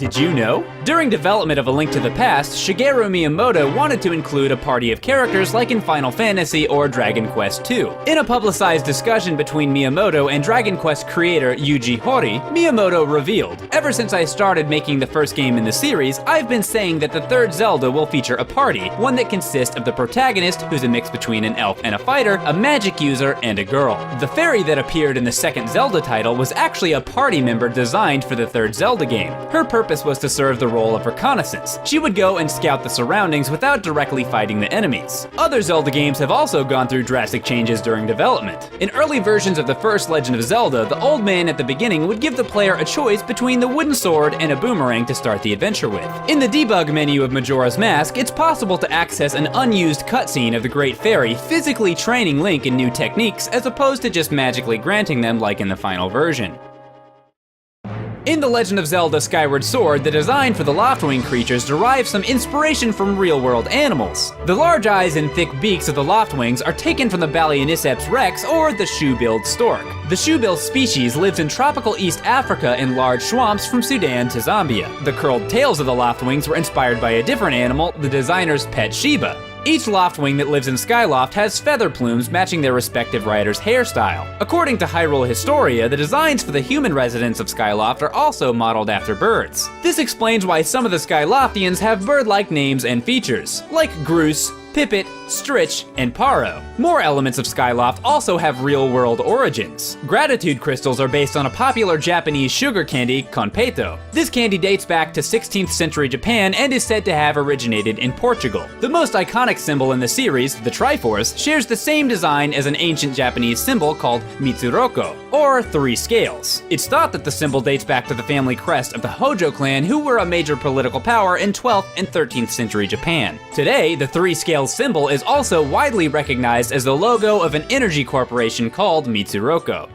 Did you know? During development of A Link to the Past, Shigeru Miyamoto wanted to include a party of characters like in Final Fantasy or Dragon Quest II. In a publicized discussion between Miyamoto and Dragon Quest creator Yuji Horii, Miyamoto revealed, "Ever since I started making the first game in the series, I've been saying that the third Zelda will feature a party, one that consists of the protagonist, who's a mix between an elf and a fighter, a magic user, and a girl." The fairy that appeared in the second Zelda title was actually a party member designed for the third Zelda game. Her purpose was to serve the role of reconnaissance. She would go and scout the surroundings without directly fighting the enemies. Other Zelda games have also gone through drastic changes during development. In early versions of the first Legend of Zelda, the old man at the beginning would give the player a choice between the wooden sword and a boomerang to start the adventure with. In the debug menu of Majora's Mask, it's possible to access an unused cutscene of the Great Fairy physically training Link in new techniques as opposed to just magically granting them like in the final version. In The Legend of Zelda Skyward Sword, the design for the Loftwing creatures derives some inspiration from real-world animals. The large eyes and thick beaks of the Loftwings are taken from the Balaeniceps rex or the shoe-billed stork. The shoe-billed species lives in tropical East Africa in large swamps from Sudan to Zambia. The curled tails of the Loftwings were inspired by a different animal, the designer's pet Sheba. Each Loftwing that lives in Skyloft has feather plumes matching their respective rider's hairstyle. According to Hyrule Historia, the designs for the human residents of Skyloft are also modeled after birds. This explains why some of the Skyloftians have bird-like names and features, like Groose, Pipit, Stritch, and Paro. More elements of Skyloft also have real-world origins. Gratitude crystals are based on a popular Japanese sugar candy, Konpeito. This candy dates back to 16th century Japan and is said to have originated in Portugal. The most iconic symbol in the series, the Triforce, shares the same design as an ancient Japanese symbol called Mitsuroko, or three scales. It's thought that the symbol dates back to the family crest of the Hojo clan, who were a major political power in 12th and 13th century Japan. Today, the three scale symbol is also widely recognized as the logo of an energy corporation called Mitsuroko.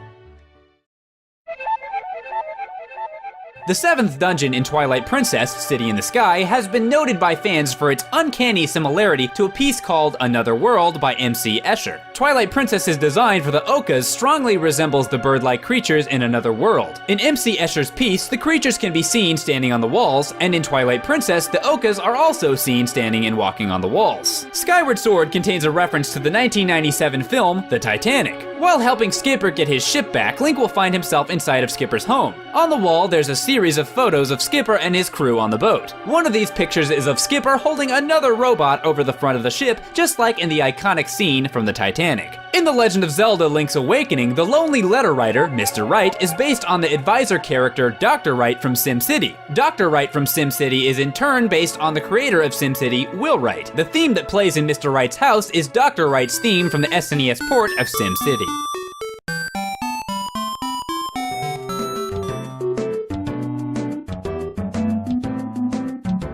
The seventh dungeon in Twilight Princess, City in the Sky, has been noted by fans for its uncanny similarity to a piece called Another World by MC Escher. Twilight Princess's design for the Okas strongly resembles the bird-like creatures in Another World. In MC Escher's piece, the creatures can be seen standing on the walls, and in Twilight Princess, the Okas are also seen standing and walking on the walls. Skyward Sword contains a reference to the 1997 film, The Titanic. While helping Skipper get his ship back, Link will find himself inside of Skipper's home. On the wall, there's a series of photos of Skipper and his crew on the boat. One of these pictures is of Skipper holding another robot over the front of the ship, just like in the iconic scene from the Titanic. In The Legend of Zelda Link's Awakening, the lonely letter writer, Mr. Wright, is based on the advisor character Dr. Wright from SimCity. Dr. Wright from SimCity is in turn based on the creator of SimCity, Will Wright. The theme that plays in Mr. Wright's house is Dr. Wright's theme from the SNES port of SimCity.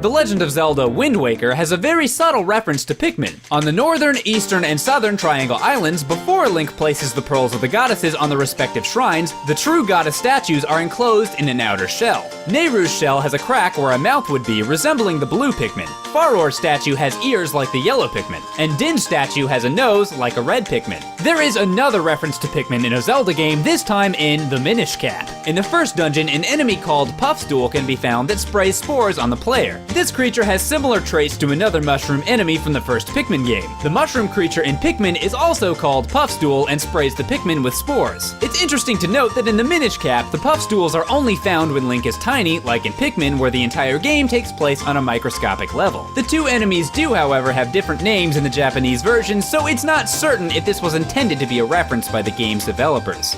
The Legend of Zelda Wind Waker has a very subtle reference to Pikmin. On the northern, eastern, and southern Triangle Islands, before Link places the pearls of the goddesses on the respective shrines, the true goddess statues are enclosed in an outer shell. Nehru's shell has a crack where a mouth would be, resembling the blue Pikmin. Faror's statue has ears like the yellow Pikmin, and Din's statue has a nose like a red Pikmin. There is another reference to Pikmin in a Zelda game, this time in the Minish Cap. In the first dungeon, an enemy called Puffstool can be found that sprays spores on the player. This creature has similar traits to another mushroom enemy from the first Pikmin game. The mushroom creature in Pikmin is also called Puffstool and sprays the Pikmin with spores. It's interesting to note that in the Minish Cap, the Puffstools are only found when Link is tiny, like in Pikmin, where the entire game takes place on a microscopic level. The two enemies do, however, have different names in the Japanese version, so it's not certain if this was intended to be a reference by the game's developers.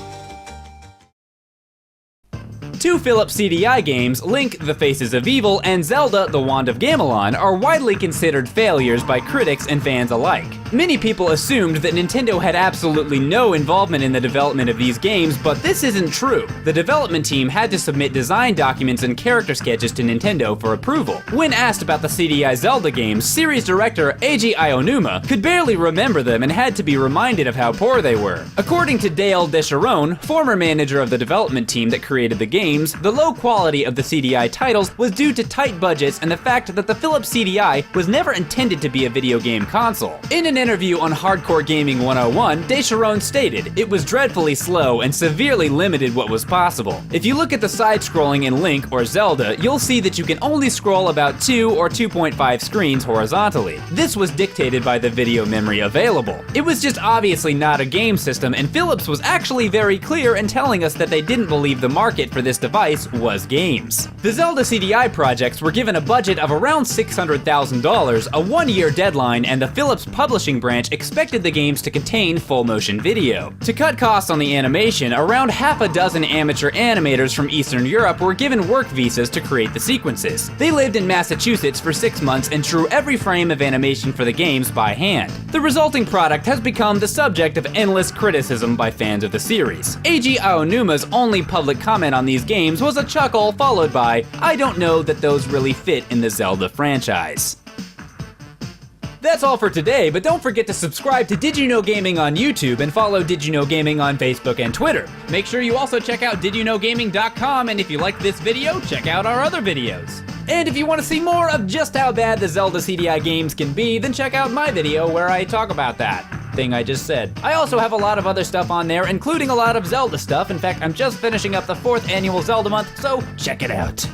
Two Philips CDI games, Link, The Faces of Evil, and Zelda, The Wand of Gamelon, are widely considered failures by critics and fans alike. Many people assumed that Nintendo had absolutely no involvement in the development of these games, but this isn't true. The development team had to submit design documents and character sketches to Nintendo for approval. When asked about the CDI Zelda games, series director Eiji Aonuma could barely remember them and had to be reminded of how poor they were. According to Dale Descharoun, former manager of the development team that created the games, the low quality of the CDI titles was due to tight budgets and the fact that the Philips CDI was never intended to be a video game console. In an interview on Hardcore Gaming 101, Descharon stated, "It was dreadfully slow and severely limited what was possible. If you look at the side-scrolling in Link or Zelda, you'll see that you can only scroll about 2 or 2.5 screens horizontally. This was dictated by the video memory available. It was just obviously not a game system, and Philips was actually very clear in telling us that they didn't believe the market for this device was games." The Zelda CDI projects were given a budget of around $600,000, a one-year deadline, and the Philips publishing branch expected the games to contain full-motion video. To cut costs on the animation, around half a dozen amateur animators from Eastern Europe were given work visas to create the sequences. They lived in Massachusetts for 6 months and drew every frame of animation for the games by hand. The resulting product has become the subject of endless criticism by fans of the series. Eiji Aonuma's only public comment on these games was a chuckle followed by, "I don't know that those really fit in the Zelda franchise." That's all for today, but don't forget to subscribe to Did You Know Gaming on YouTube and follow Did You Know Gaming on Facebook and Twitter. Make sure you also check out didyouknowgaming.com, and if you liked this video, check out our other videos. And if you want to see more of just how bad the Zelda CDI games can be, then check out my video where I talk about that thing I just said. I also have a lot of other stuff on there, including a lot of Zelda stuff. In fact, I'm just finishing up the 4th annual Zelda month, so check it out.